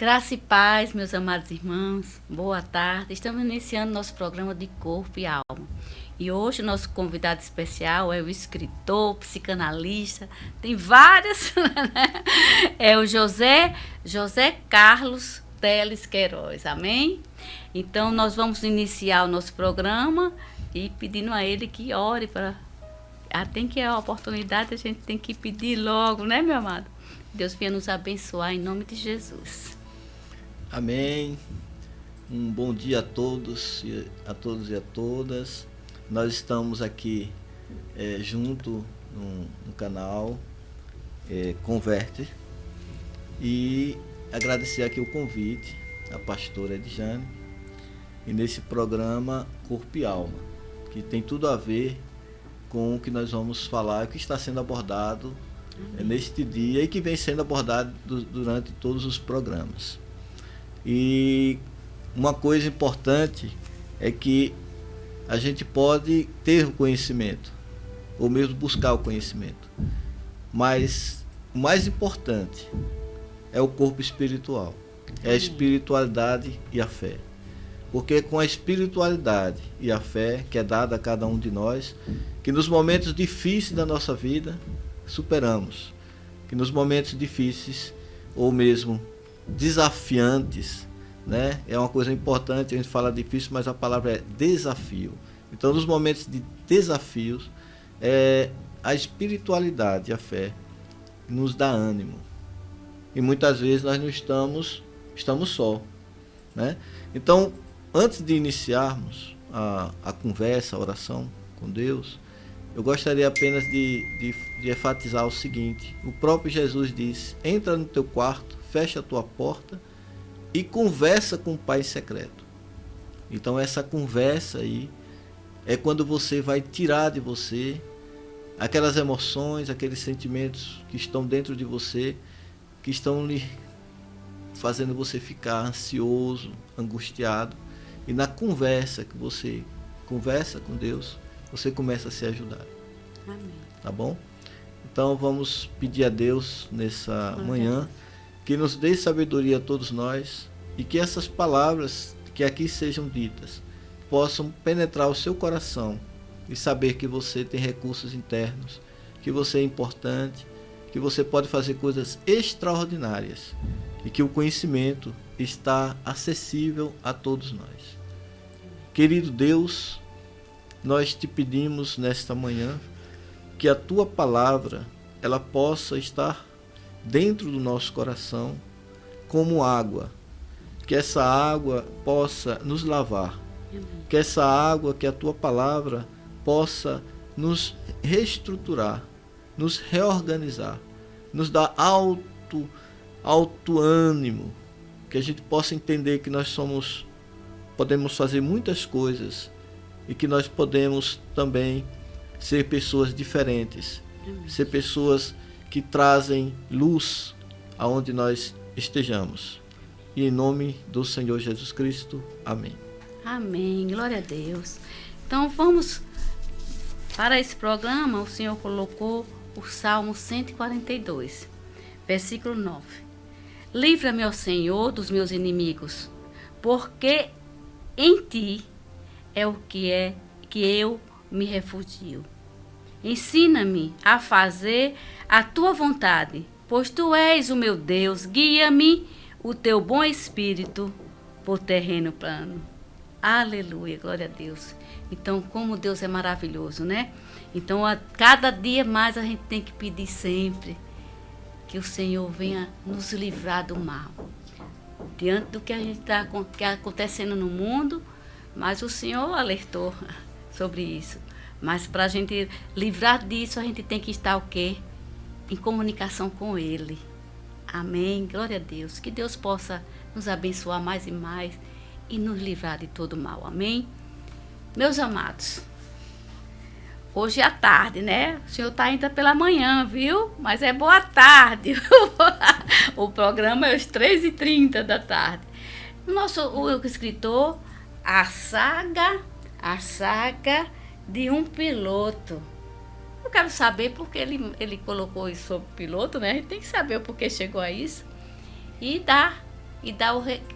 Graça e paz, meus amados irmãos. Boa tarde. Estamos iniciando nosso programa de Corpo e Alma. E hoje o nosso convidado especial é o escritor, psicanalista, tem várias, né? É o José Carlos Teles Queiroz, amém? Então nós vamos iniciar o nosso programa e pedindo a ele que ore para... Tem que é a oportunidade, a gente tem que pedir logo, né, meu amado? Deus venha nos abençoar em nome de Jesus. Amém. Um bom dia a todos e a todas. Nós estamos aqui junto no canal Converte e agradecer aqui o convite à pastora Edjane e nesse programa Corpo e Alma, que tem tudo a ver com o que nós vamos falar, o que está sendo abordado neste dia e que vem sendo abordado durante todos os programas. E uma coisa importante é que a gente pode ter o conhecimento, ou mesmo buscar o conhecimento, mas o mais importante é o corpo espiritual, é a espiritualidade e a fé. Porque com a espiritualidade e a fé que é dada a cada um de nós, que nos momentos difíceis da nossa vida superamos, que nos momentos difíceis ou mesmo desafiantes, né? É uma coisa importante, a gente fala difícil, mas a palavra é desafio. Então, nos momentos de desafios, a espiritualidade, a fé, nos dá ânimo. E muitas vezes nós não estamos só, né? Então, antes de iniciarmos a conversa, a oração com Deus, eu gostaria apenas de enfatizar o seguinte: o próprio Jesus disse: entra no teu quarto, fecha a tua porta e conversa com o Pai em secreto. Então essa conversa aí é quando você vai tirar de você aquelas emoções, aqueles sentimentos que estão dentro de você, que estão lhe fazendo você ficar ansioso, angustiado. E na conversa que você conversa com Deus, você começa a se ajudar. Amém. Tá bom? Então vamos pedir a Deus nessa manhã que nos dê sabedoria a todos nós e que essas palavras que aqui sejam ditas possam penetrar o seu coração e saber que você tem recursos internos, que você é importante, que você pode fazer coisas extraordinárias e que o conhecimento está acessível a todos nós. Querido Deus, nós te pedimos nesta manhã que a tua palavra ela possa estar dentro do nosso coração como água, que essa água possa nos lavar, que essa água, que a tua palavra possa nos reestruturar, nos reorganizar, nos dar alto ânimo, que a gente possa entender que nós podemos fazer muitas coisas e que nós podemos também ser pessoas diferentes, ser pessoas que trazem luz aonde nós estejamos. E em nome do Senhor Jesus Cristo, amém. Amém, glória a Deus. Então vamos para esse programa. O Senhor colocou o Salmo 142, versículo 9. Livra-me, ó Senhor, dos meus inimigos, porque em ti é o que eu me refugio. Ensina-me a fazer a tua vontade, pois tu és o meu Deus. Guia-me o teu bom espírito por terreno plano. Aleluia, glória a Deus. Então, como Deus é maravilhoso, né? Então, a cada dia mais a gente tem que pedir sempre que o Senhor venha nos livrar do mal. Diante do que a gente está acontecendo no mundo, mas o Senhor alertou sobre isso. Mas para a gente livrar disso, a gente tem que estar o quê? Em comunicação com Ele. Amém? Glória a Deus. Que Deus possa nos abençoar mais e mais e nos livrar de todo mal. Amém? Meus amados, hoje à tarde, né? O senhor está ainda pela manhã, viu? Mas é boa tarde. O programa é às 3h30 da tarde. O escritor, a saga de um piloto. Eu quero saber porque ele colocou isso sobre piloto, né? A gente tem que saber o porquê chegou a isso. E dá e dar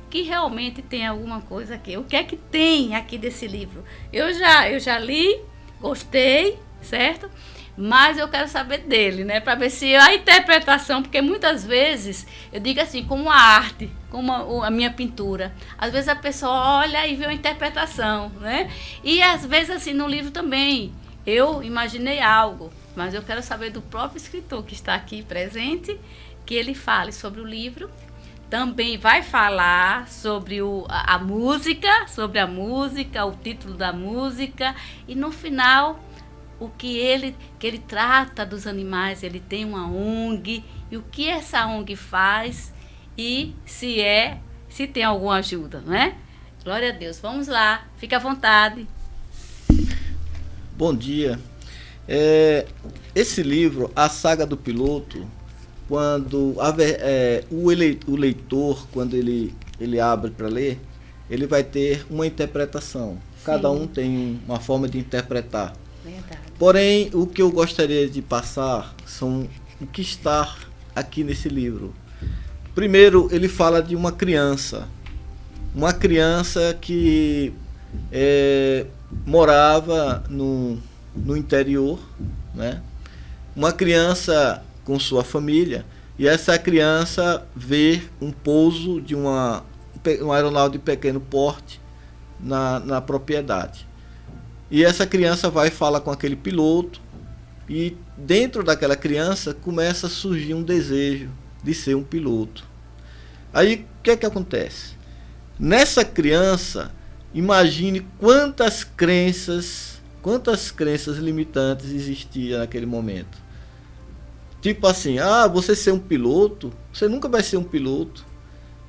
que realmente tem alguma coisa aqui. O que é que tem aqui desse livro? Eu já li, gostei, certo? Mas eu quero saber dele, né? Para ver se a interpretação, porque muitas vezes, eu digo assim, como a arte, como a minha pintura, às vezes a pessoa olha e vê uma interpretação, né? E às vezes assim, no livro também, eu imaginei algo, mas eu quero saber do próprio escritor que está aqui presente, que ele fale sobre o livro. Também vai falar sobre a música, o título da música, e no final o que ele trata dos animais. Ele tem uma ONG, e o que essa ONG faz, e se tem alguma ajuda, não é? Glória a Deus. Vamos lá, fica à vontade. Bom dia. Esse livro, A Saga do Piloto, quando o leitor, quando ele abre para ler, ele vai ter uma interpretação. Cada um tem uma forma de interpretar. Verdade. Porém, o que eu gostaria de passar são o que está aqui nesse livro. Primeiro, ele fala de uma criança que morava no interior, né? Uma criança com sua família, e essa criança vê um pouso de uma aeronave de pequeno porte na propriedade. E essa criança vai falar com aquele piloto, e dentro daquela criança começa a surgir um desejo de ser um piloto. Aí o que é que acontece? Nessa criança, imagine quantas crenças limitantes existiam naquele momento. Tipo assim, você ser um piloto, você nunca vai ser um piloto.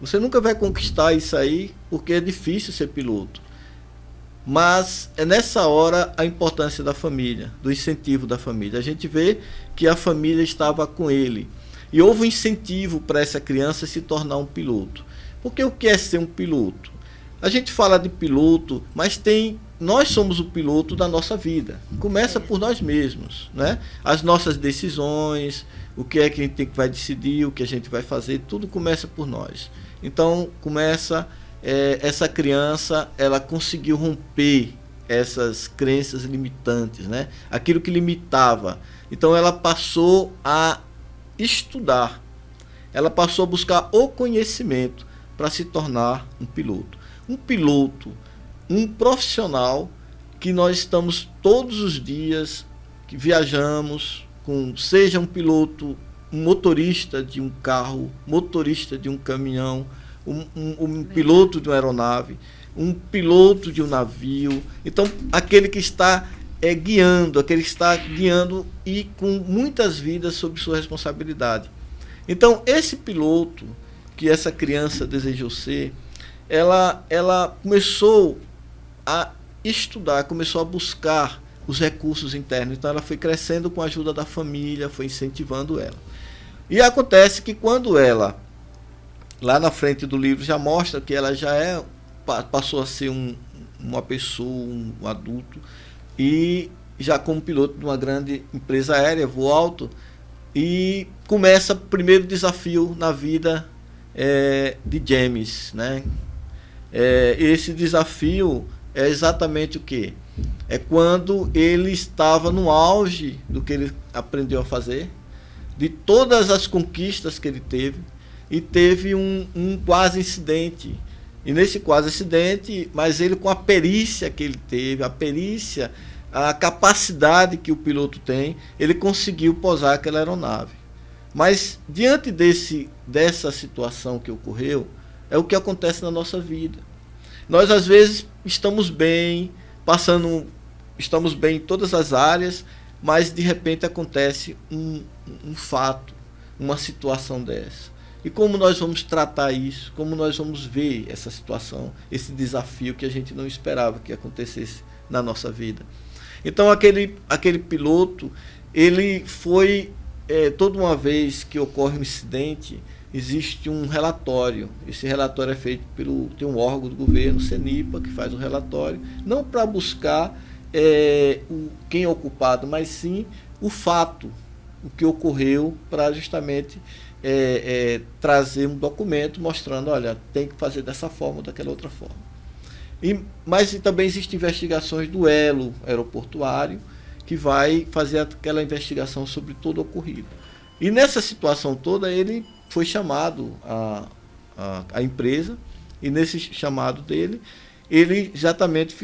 Você nunca vai conquistar isso aí, porque é difícil ser piloto. Mas é nessa hora a importância da família, do incentivo da família. A gente vê que a família estava com ele. E houve um incentivo para essa criança se tornar um piloto. Porque o que é ser um piloto? A gente fala de piloto, mas nós somos o piloto da nossa vida. Começa por nós mesmos, né? As nossas decisões, o que é que a gente vai decidir, o que a gente vai fazer, tudo começa por nós. Então, essa criança, ela conseguiu romper essas crenças limitantes, né? Aquilo que limitava. Então, ela passou a estudar, ela passou a buscar o conhecimento para se tornar um piloto. Um piloto, um profissional que nós estamos todos os dias, que viajamos, seja um piloto, um motorista de um carro, motorista de um caminhão, um piloto de uma aeronave, um piloto de um navio. Então, aquele que está guiando e com muitas vidas sob sua responsabilidade. Então, esse piloto que essa criança desejou ser, ela começou a estudar, começou a buscar os recursos internos. Então, ela foi crescendo com a ajuda da família, foi incentivando ela. E acontece que quando ela, lá na frente do livro, já mostra que ela já passou a ser uma pessoa, um adulto, e já como piloto de uma grande empresa aérea, voo alto, e começa o primeiro desafio na vida de James, né? Esse desafio é exatamente o quê? É quando ele estava no auge do que ele aprendeu a fazer, de todas as conquistas que ele teve, e teve um quase incidente. E nesse quase acidente, mas ele, com a perícia que ele teve, a capacidade que o piloto tem, ele conseguiu pousar aquela aeronave. Mas diante dessa situação que ocorreu, é o que acontece na nossa vida. Nós às vezes estamos bem em todas as áreas, mas de repente acontece um fato, uma situação dessa. E como nós vamos tratar isso? Como nós vamos ver essa situação, esse desafio que a gente não esperava que acontecesse na nossa vida? Então aquele piloto, ele foi, toda uma vez que ocorre um incidente, existe um relatório. Esse relatório é feito tem um órgão do governo, CENIPA, que faz o relatório, não para buscar quem é o culpado, mas sim o fato, o que ocorreu, para justamente trazer um documento mostrando, olha, tem que fazer dessa forma ou daquela outra forma. Mas também existem investigações do elo aeroportuário, que vai fazer aquela investigação sobre todo o ocorrido. E nessa situação toda, ele foi chamado à empresa, e nesse chamado dele, ele exatamente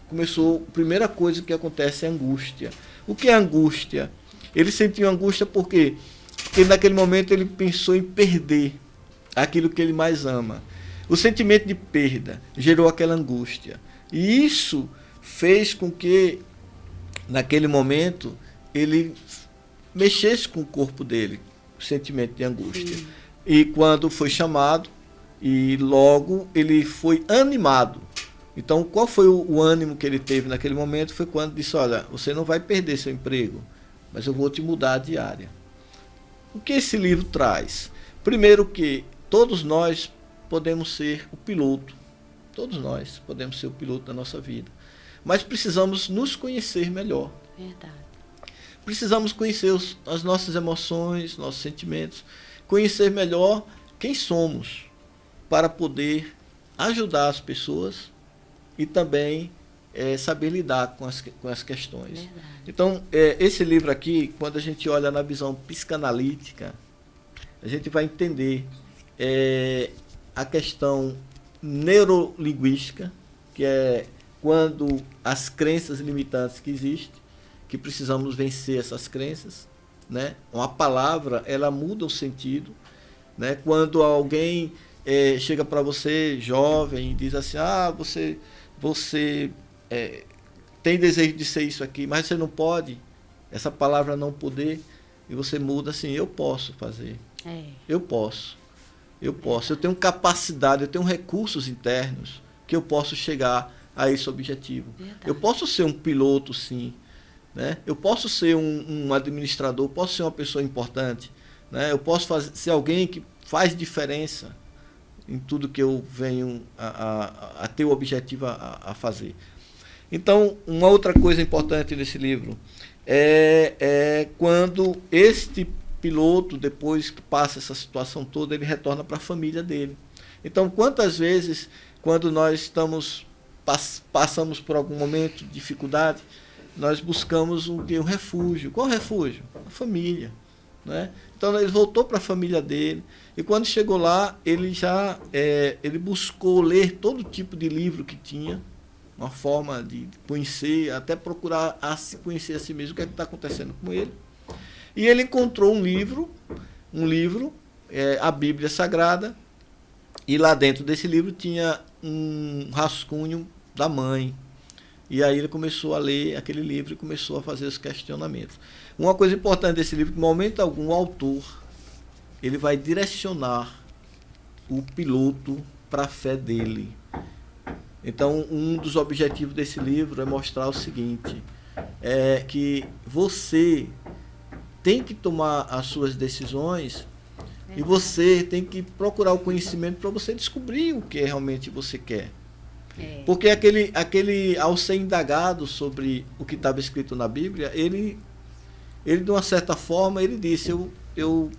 começou, a primeira coisa que acontece é angústia. O que é angústia? Ele sentiu angústia porque naquele momento ele pensou em perder aquilo que ele mais ama. O sentimento de perda gerou aquela angústia. E isso fez com que, naquele momento, ele mexesse com o corpo dele, o sentimento de angústia. Sim. E quando foi chamado, e logo ele foi animado. Então, qual foi o ânimo que ele teve naquele momento? Foi quando disse, olha, você não vai perder seu emprego, mas eu vou te mudar de área. O que esse livro traz? Primeiro que todos nós podemos ser o piloto. Todos nós podemos ser o piloto da nossa vida. Mas precisamos nos conhecer melhor. Verdade. Precisamos conhecer as nossas emoções, nossos sentimentos. Conhecer melhor quem somos, para poder ajudar as pessoas e também saber lidar com as questões. Verdade. Então, esse livro aqui, quando a gente olha na visão psicanalítica, a gente vai entender a questão neurolinguística, que é quando as crenças limitantes que existem, que precisamos vencer essas crenças, né? Uma palavra, ela muda o sentido, né? Quando alguém chega para você, jovem, e diz assim, você tem desejo de ser isso aqui, mas você não pode, essa palavra não poder, e você muda assim, eu posso fazer, eu posso, eu tenho capacidade, eu tenho recursos internos que eu posso chegar a esse objetivo. Verdade. Eu posso ser um piloto, sim, né? Eu posso ser um administrador, posso ser uma pessoa importante, né? Eu posso ser alguém que faz diferença em tudo que eu venho a ter o objetivo a fazer. Então, uma outra coisa importante desse livro é quando este piloto, depois que passa essa situação toda, ele retorna para a família dele. Então, quantas vezes, quando nós passamos por algum momento de dificuldade, nós buscamos um refúgio. Qual refúgio? A família, né? Então, ele voltou para a família dele, e quando chegou lá, ele ele buscou ler todo tipo de livro que tinha, uma forma de conhecer, até procurar se conhecer a si mesmo, o que é que está acontecendo com ele. E ele encontrou um livro, a Bíblia Sagrada, e lá dentro desse livro tinha um rascunho da mãe. E aí ele começou a ler aquele livro e começou a fazer os questionamentos. Uma coisa importante desse livro, que em momento algum o autor ele vai direcionar o piloto para a fé dele. Então, um dos objetivos desse livro é mostrar o seguinte, que você tem que tomar as suas decisões e você tem que procurar o conhecimento para você descobrir o que realmente você quer. Porque ao ser indagado sobre o que estava escrito na Bíblia, ele de uma certa forma, ele disse, eu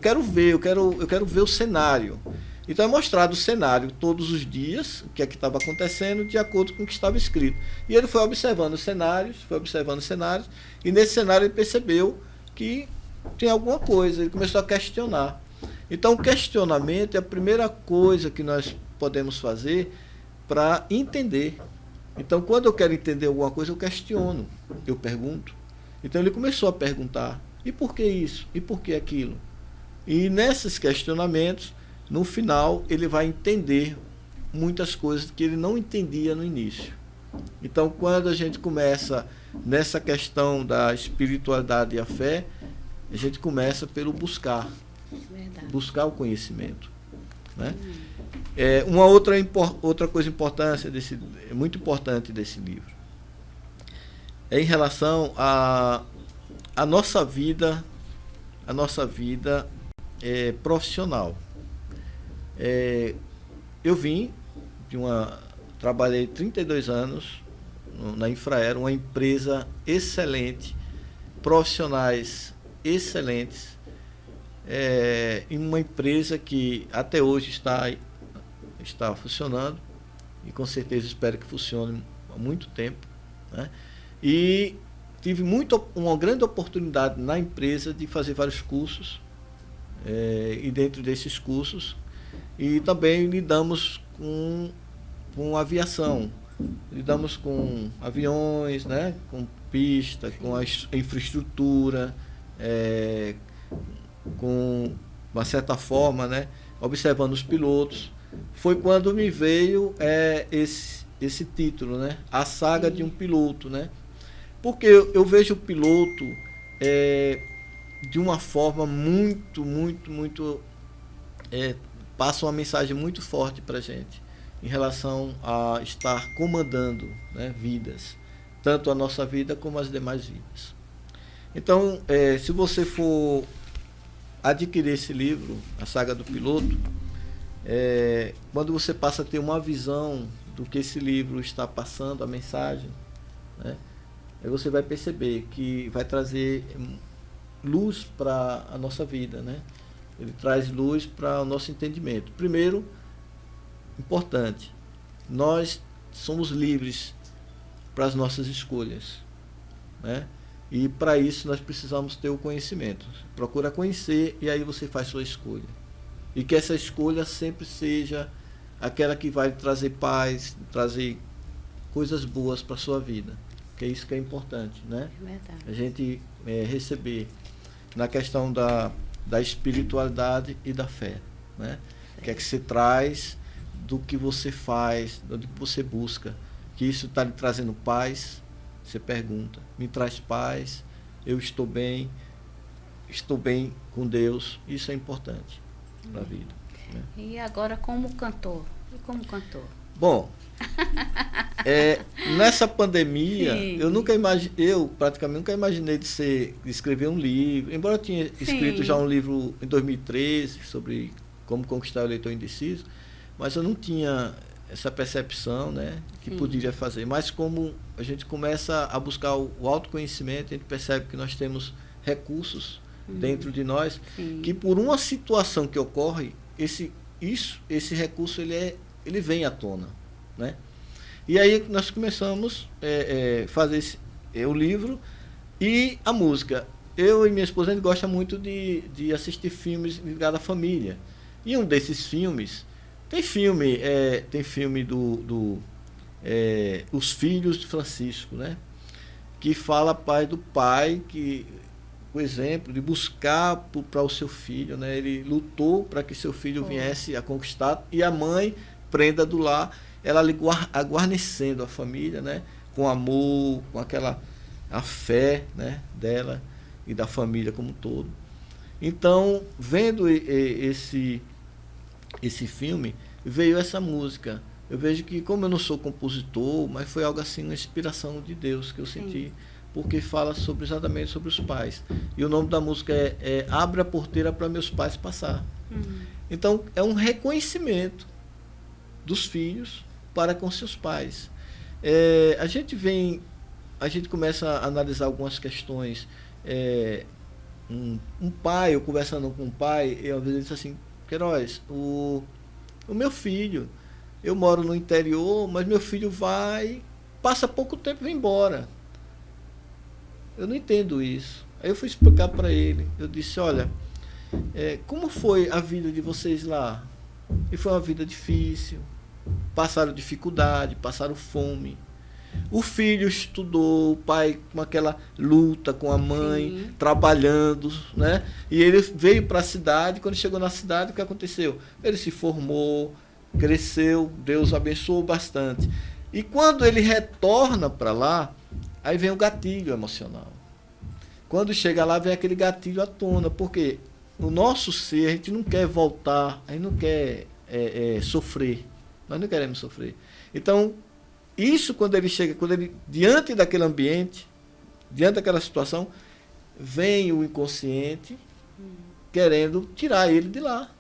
quero ver o cenário. Então é mostrado o cenário todos os dias, o que é que estava acontecendo, de acordo com o que estava escrito. E ele foi observando os cenários, e nesse cenário ele percebeu que tem alguma coisa, ele começou a questionar. Então o questionamento é a primeira coisa que nós podemos fazer para entender. Então quando eu quero entender alguma coisa, eu questiono, eu pergunto. Então ele começou a perguntar, e por que isso? E por que aquilo? E nesses questionamentos, no final, ele vai entender muitas coisas que ele não entendia no início. Então, quando a gente começa nessa questão da espiritualidade e a fé, a gente começa pelo buscar. Verdade. Buscar o conhecimento, né? Uma outra coisa muito importante desse livro é em relação à nossa vida, profissional. Eu trabalhei 32 anos na Infraero, uma empresa excelente, profissionais excelentes, em uma empresa que até hoje está funcionando, e com certeza espero que funcione há muito tempo, né? E tive uma grande oportunidade na empresa de fazer vários cursos, e dentro desses cursos, e também lidamos com aviação, lidamos com aviões, né? Com pista, com a infraestrutura, com uma certa forma, né? Observando os pilotos. Foi quando me veio esse título, né? A Saga de um Piloto, né? Porque eu vejo o piloto de uma forma muito, muito, muito... passa uma mensagem muito forte para a gente em relação a estar comandando, né, vidas, tanto a nossa vida como as demais vidas. Então, se você for adquirir esse livro, A Saga do Piloto, quando você passa a ter uma visão do que esse livro está passando, a mensagem, né, aí você vai perceber que vai trazer luz para a nossa vida, né? Ele traz luz para o nosso entendimento. Primeiro, importante, nós somos livres para as nossas escolhas, né? E para isso nós precisamos ter o conhecimento. Procura conhecer e aí você faz sua escolha. E que essa escolha sempre seja aquela que vai trazer paz, trazer coisas boas para a sua vida. Que é isso que é importante, né? É verdade. A gente receber na questão da espiritualidade e da fé, né? O que é que você traz do que você faz, do que você busca, que isso está lhe trazendo paz. Você pergunta, me traz paz, eu estou bem com Deus. Isso é importante para a vida, né? E agora como cantor? Bom, nessa pandemia, Sim. eu praticamente nunca imaginei de escrever um livro, embora eu tinha escrito Sim. já um livro em 2013 sobre como conquistar o eleitor indeciso, mas eu não tinha essa percepção, né, que Sim. poderia fazer. Mas como a gente começa a buscar o autoconhecimento, a gente percebe que nós temos recursos dentro de nós, Sim. que por uma situação que ocorre, esse recurso ele vem à tona, né? E aí nós começamos a fazer o livro e a música. Eu e minha esposa, a gente gosta muito de assistir filmes ligados à família. E um desses filmes, tem filme Os Filhos de Francisco, né? Que fala do pai, que o exemplo de buscar para o seu filho, né? Ele lutou para que seu filho viesse a conquistar, e a mãe, prenda do lar, ela aguarnecendo a família, né? Com amor, com a fé, né? Dela e da família como um todo. Então, vendo esse filme, veio essa música. Eu vejo que, como eu não sou compositor, mas foi algo assim, uma inspiração de Deus que eu senti, porque fala exatamente sobre os pais. E o nome da música é Abre a Porteira para Meus Pais Passar. Então, é um reconhecimento dos filhos para com seus pais. A gente começa a analisar algumas questões. Um pai, eu conversando com um pai, eu às vezes disse assim, Queiroz, o meu filho, eu moro no interior, mas meu filho passa pouco tempo e vem embora. Eu não entendo isso. Aí eu fui explicar para ele. Eu disse, olha, como foi a vida de vocês lá? E foi uma vida difícil. Passaram dificuldade, passaram fome. O filho estudou, o pai com aquela luta com a mãe, Sim. trabalhando, né? E ele veio para a cidade. Quando chegou na cidade, o que aconteceu? Ele se formou, cresceu, Deus abençoou bastante. E quando ele retorna para lá, aí vem o gatilho emocional. Quando chega lá, vem aquele gatilho à tona, porque o nosso ser, a gente não quer voltar, a gente não quer sofrer. Nós não queremos sofrer. Então, isso quando ele chega, diante daquele ambiente, diante daquela situação, vem o inconsciente querendo tirar ele de lá.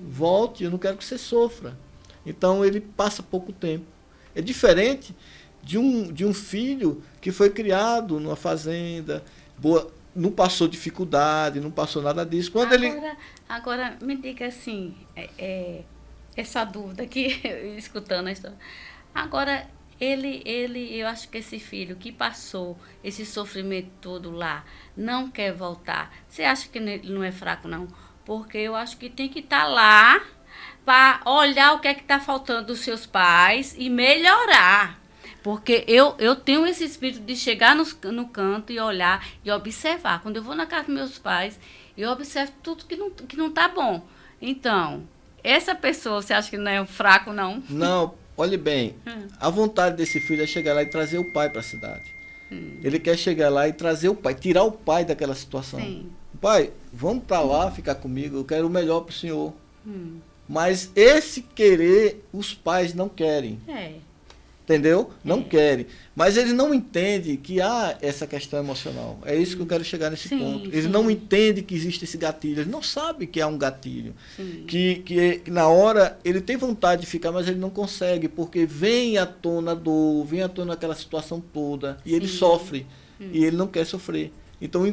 Volte, eu não quero que você sofra. Então ele passa pouco tempo. É diferente de um filho que foi criado numa fazenda, não passou dificuldade, não passou nada disso. Quando Agora, me diga assim, essa dúvida aqui, escutando a história. Agora, eu acho que esse filho que passou esse sofrimento todo lá, não quer voltar. Você acha que ele não é fraco, não? Porque eu acho que tem que estar lá para olhar o que é que está faltando dos seus pais e melhorar. Porque eu tenho esse espírito de chegar no canto e olhar e observar. Quando eu vou na casa dos meus pais, eu observo tudo que não está bom. Então, essa pessoa, você acha que não é um fraco, não? Não, olhe bem, a vontade desse filho é chegar lá e trazer o pai para a cidade. Ele quer chegar lá e trazer o pai, tirar o pai daquela situação. Sim. Pai, vamos para lá ficar comigo, eu quero o melhor para o senhor. Mas esse querer, os pais não querem. Entendeu? Não querem. Mas eles não entendem que há essa questão emocional. É isso que eu quero chegar nesse ponto. Eles não entendem que existe esse gatilho. Eles não sabem que há um gatilho. Que na hora ele tem vontade de ficar, mas ele não consegue, porque vem à tona a dor, vem à tona aquela situação toda, e ele sofre. E ele não quer sofrer. Então,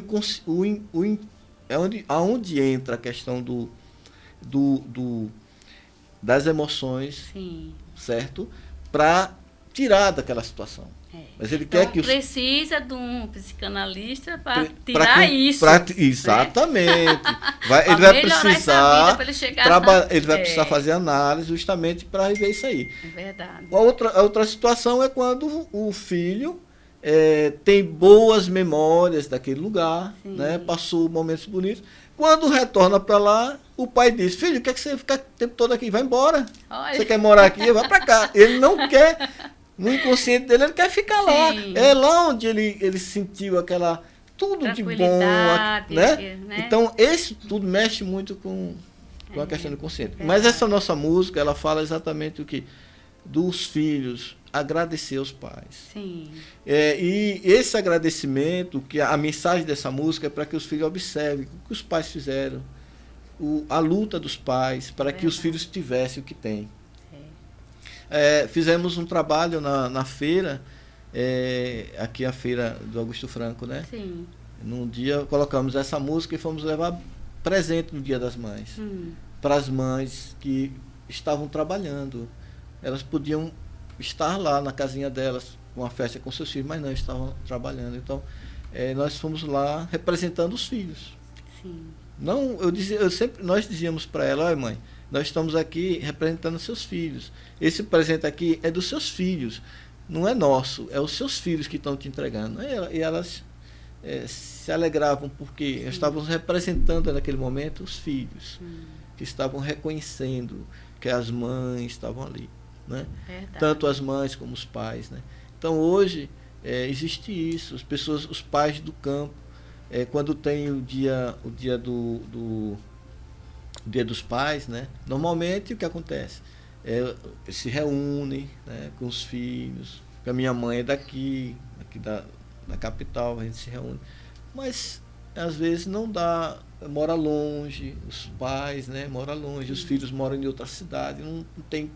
aonde entra a questão das emoções, certo? Para tirar daquela situação. Mas ele então, quer que precisa de um psicanalista para tirar isso. Exatamente. Ele vai precisar ele vai precisar fazer análise justamente para ver isso aí. É verdade. A outra situação é quando o filho tem boas memórias daquele lugar, né? Passou momentos bonitos. Quando retorna para lá, o pai diz: filho, o que é que você fica o tempo todo aqui? Vai embora. Olha. Você quer morar aqui? Vai para cá. Ele não quer, no inconsciente dele, ele quer ficar lá. É lá onde ele sentiu aquela, tudo de bom. Né? Então, isso tudo mexe muito com a questão do inconsciente. Mas essa nossa música, ela fala exatamente o que? Dos filhos agradecer aos pais. E esse agradecimento, que a mensagem dessa música é para que os filhos observem o que os pais fizeram, a luta dos pais para que os filhos tivessem o que têm. Fizemos um trabalho na feira, aqui a feira do Augusto Franco, né? Num dia colocamos essa música e fomos levar presente no Dia das Mães, para as mães que estavam trabalhando. Elas podiam estar lá na casinha delas, com a festa com seus filhos, mas não estavam trabalhando. Então, nós fomos lá representando os filhos. Não, nós dizíamos para ela: olha, mãe, nós estamos aqui representando seus filhos. Esse presente aqui é dos seus filhos, não é nosso, é os seus filhos que estão te entregando. E elas se alegravam porque estávamos representando naquele momento os filhos, que estavam reconhecendo que as mães estavam ali. Né? Tanto as mães como os pais, né? Então hoje existe isso. As pessoas, os pais do campo, quando tem o dia Dia dos Pais, né? Normalmente o que acontece? Se reúnem, né, com os filhos. A minha mãe é aqui da capital, a gente se reúne. Mas às vezes não dá, mora longe, os pais, né, moram longe, os filhos moram em outra cidade, não tem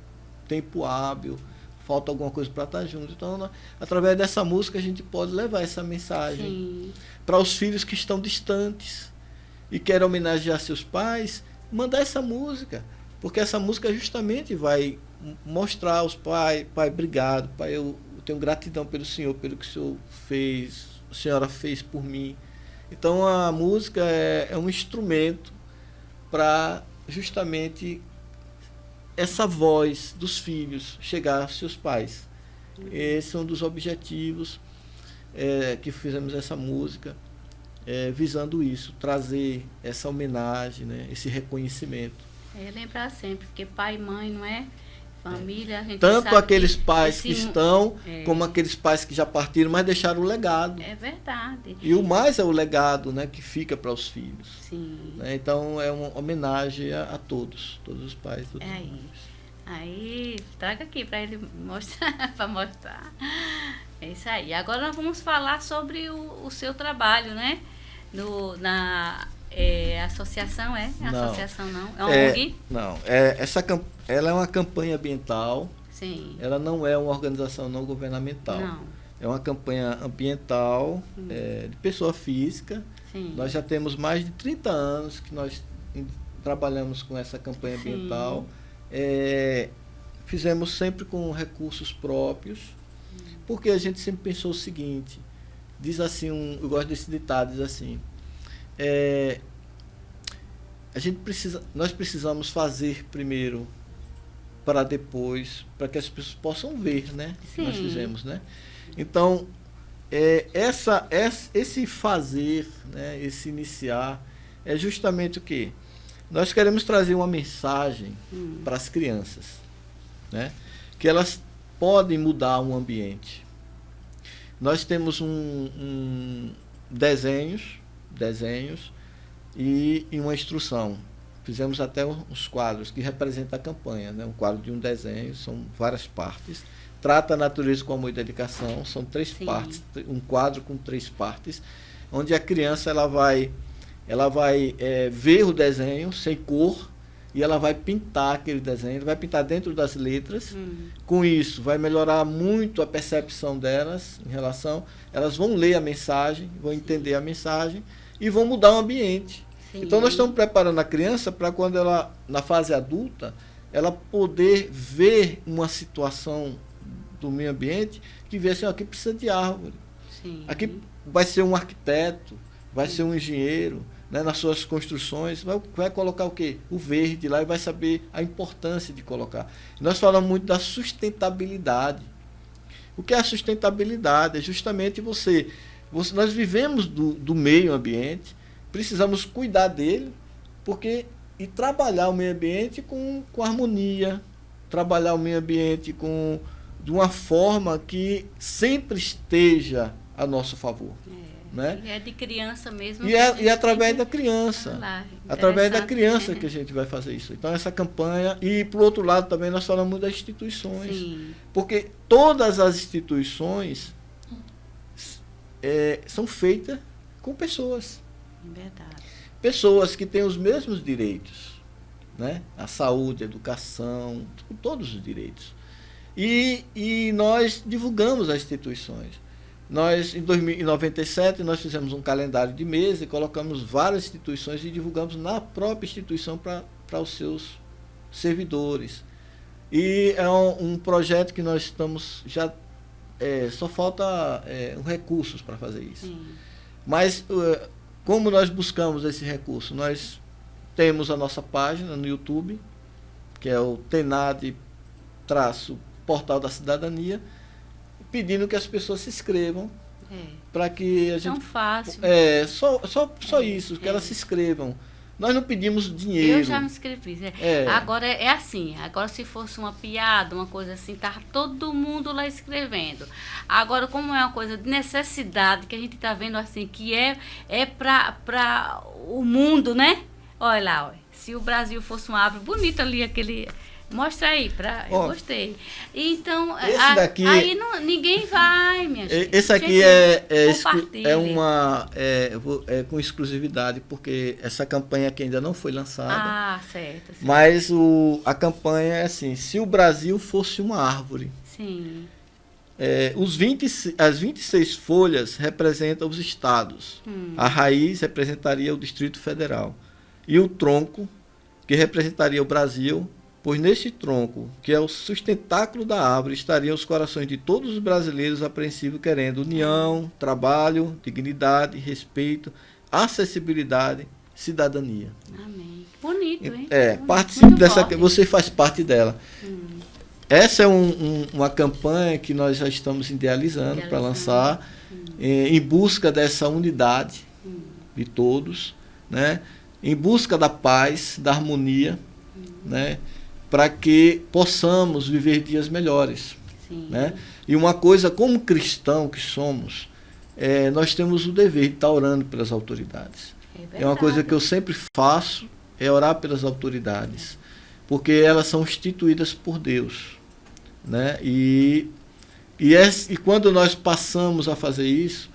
tempo hábil, falta alguma coisa para estar junto. Então, através dessa música, a gente pode levar essa mensagem para os filhos que estão distantes e querem homenagear seus pais, mandar essa música, porque essa música justamente vai mostrar aos pais: pai, obrigado, pai, eu tenho gratidão pelo senhor, pelo que o senhor fez, a senhora fez por mim. Então, a música é um instrumento para justamente essa voz dos filhos chegar aos seus pais. Esse é um dos objetivos que fizemos essa música, visando isso, trazer essa homenagem, né, esse reconhecimento. Lembrar sempre, porque pai e mãe, não é? Família, a gente tanto sabe aqueles pais que estão, como aqueles pais que já partiram, mas deixaram o legado. É verdade. E o mais é o legado, né, que fica para os filhos. Né? Então é uma homenagem a todos os pais. Todos os aí, traga aqui para ele mostrar, para mostrar. É isso aí. Agora nós vamos falar sobre o seu trabalho, né? Associação, Não. Associação não? É uma ONG? Não. Ela é uma campanha ambiental. Sim. Ela não é uma organização não governamental. Não. É uma campanha ambiental, de pessoa física, Sim. Nós já temos mais de 30 anos que nós trabalhamos com essa campanha Sim. ambiental. Fizemos sempre com recursos próprios, porque a gente sempre pensou o seguinte, diz assim, eu gosto desse ditado, diz assim, nós precisamos fazer primeiro para depois, para que as pessoas possam ver, né? O que nós fizemos, né? Então, esse fazer, né, esse iniciar, é justamente o quê? Nós queremos trazer uma mensagem para as crianças, né? Que elas podem mudar um ambiente. Nós temos desenhos e uma instrução. Fizemos até uns quadros que representam a campanha, né? Um quadro de um desenho, são várias partes. Trata a natureza com amor e dedicação, são 3 partes, um quadro com 3 partes, onde a criança ela vai ver o desenho sem cor e ela vai pintar aquele desenho, vai pintar dentro das letras. Com isso, vai melhorar muito a percepção delas em relação... Elas vão ler a mensagem, vão entender a mensagem e vão mudar o ambiente. Sim. Então, nós estamos preparando a criança para quando ela, na fase adulta, ela poder ver uma situação do meio ambiente que vê assim, aqui precisa de árvore. Sim. Aqui vai ser um arquiteto, vai ser um engenheiro, né, nas suas construções, vai colocar o quê? O verde lá e vai saber a importância de colocar. Nós falamos muito da sustentabilidade. O que é a sustentabilidade? É justamente nós vivemos do meio ambiente, precisamos cuidar dele, e trabalhar o meio ambiente com harmonia, trabalhar o meio ambiente de uma forma que sempre esteja a nosso favor. Né? É de criança mesmo. E através da criança. Através da criança que a gente vai fazer isso. Então, essa campanha. E, por outro lado, também nós falamos das instituições. Sim. Porque todas as instituições são feitas com pessoas. Verdade. Pessoas que têm os mesmos direitos. Né? A saúde, a educação, todos os direitos. E nós divulgamos as instituições. Nós, em 1997, nós fizemos um calendário de mês e colocamos várias instituições e divulgamos na própria instituição para os seus servidores. E é um projeto que nós estamos já... só falta recursos para fazer isso. Sim. Mas, como nós buscamos esse recurso? Nós temos a nossa página no YouTube, que é o TENAD-Portal da Cidadania, pedindo que as pessoas se inscrevam para que a gente... Tão fácil. Só isso, que elas se inscrevam. Nós não pedimos dinheiro. Eu já me inscrevi. Agora é assim, agora se fosse uma piada, uma coisa assim, tá todo mundo lá escrevendo. Agora, como é uma coisa de necessidade, que a gente está vendo assim, que é para o mundo, né? Olha lá, se o Brasil fosse uma árvore bonita ali, aquele... Mostra aí, eu gostei. Então, aí ninguém vai, minha gente. Esse aqui com exclusividade, porque essa campanha aqui ainda não foi lançada. Certo. Mas a campanha é assim, se o Brasil fosse uma árvore. Sim. As 26 folhas representam os estados. A raiz representaria o Distrito Federal. E o tronco, que representaria o Brasil, pois neste tronco, que é o sustentáculo da árvore, estariam os corações de todos os brasileiros apreensivos, querendo união, trabalho, dignidade, respeito, acessibilidade, cidadania. Amém. Bonito, hein? Participe dessa, você faz parte dela. Essa é uma campanha que nós já estamos idealizando para lançar, em busca dessa unidade de todos, né? Em busca da paz, da harmonia, né? Para que possamos viver dias melhores. Sim. Né? E uma coisa, como cristão que somos, nós temos o dever de estar orando pelas autoridades. É uma coisa que eu sempre faço, é orar pelas autoridades, porque elas são instituídas por Deus. Né? E quando nós passamos a fazer isso,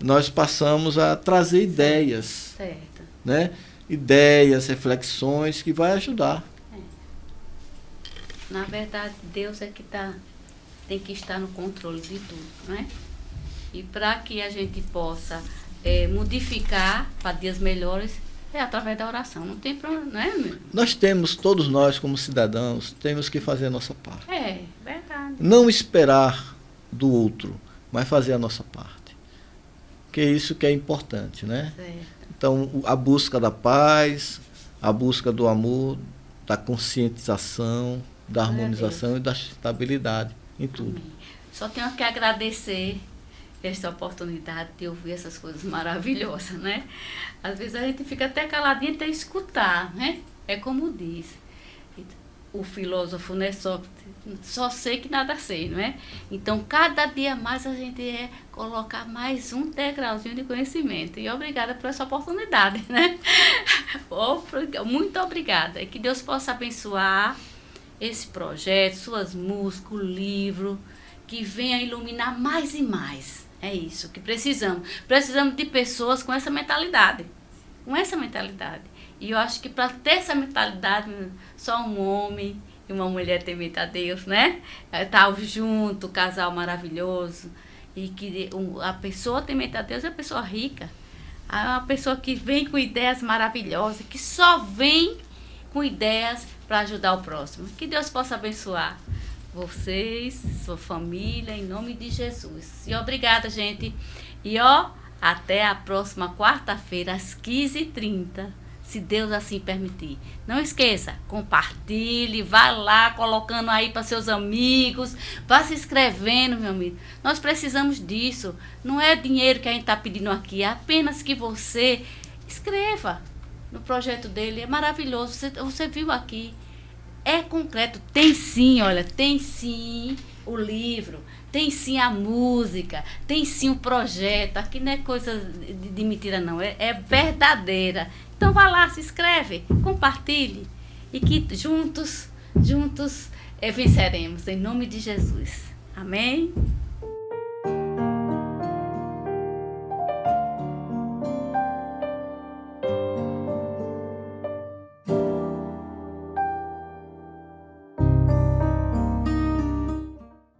nós passamos a trazer ideias. Certo. Né? Ideias, reflexões que vai ajudar. Na verdade, Deus é que tem que estar no controle de tudo, né? E para que a gente possa modificar para dias melhores é através da oração. Não tem problema, não é, meu? Todos nós, como cidadãos, temos que fazer a nossa parte. É, verdade. Não esperar do outro, mas fazer a nossa parte. Que é isso que é importante, né? Certo. Então, a busca da paz, a busca do amor, da conscientização, da harmonização e da estabilidade em tudo. Amém. Só tenho que agradecer esta oportunidade de ouvir essas coisas maravilhosas, né? Às vezes a gente fica até caladinho até escutar, né? É como diz o filósofo, né? Só sei que nada sei, não é? Então, cada dia mais a gente colocar mais um degrauzinho de conhecimento. E obrigada por essa oportunidade, né? Muito obrigada. E que Deus possa abençoar esse projeto, suas músicas, o livro, que venha iluminar mais e mais. É isso que precisamos. Precisamos de pessoas com essa mentalidade. Com essa mentalidade. E eu acho que para ter essa mentalidade, só um homem e uma mulher temente a Deus, né? Estar junto, casal maravilhoso. E que a pessoa temente a Deus é a pessoa rica. É uma pessoa que vem com ideias maravilhosas, que só vem com ideias para ajudar o próximo. Que Deus possa abençoar vocês, sua família, em nome de Jesus. E obrigada, gente. E até a próxima quarta-feira, às 15h30, se Deus assim permitir. Não esqueça, compartilhe, vá lá colocando aí para seus amigos, vá se inscrevendo, meu amigo. Nós precisamos disso. Não é dinheiro que a gente está pedindo aqui, é apenas que você escreva no projeto dele. É maravilhoso. Você viu aqui. É concreto, tem sim, olha, tem sim o livro, tem sim a música, tem sim o projeto. Aqui não é coisa de mentira não, é verdadeira. Então vá lá, se inscreve, compartilhe e que juntos venceremos, em nome de Jesus. Amém?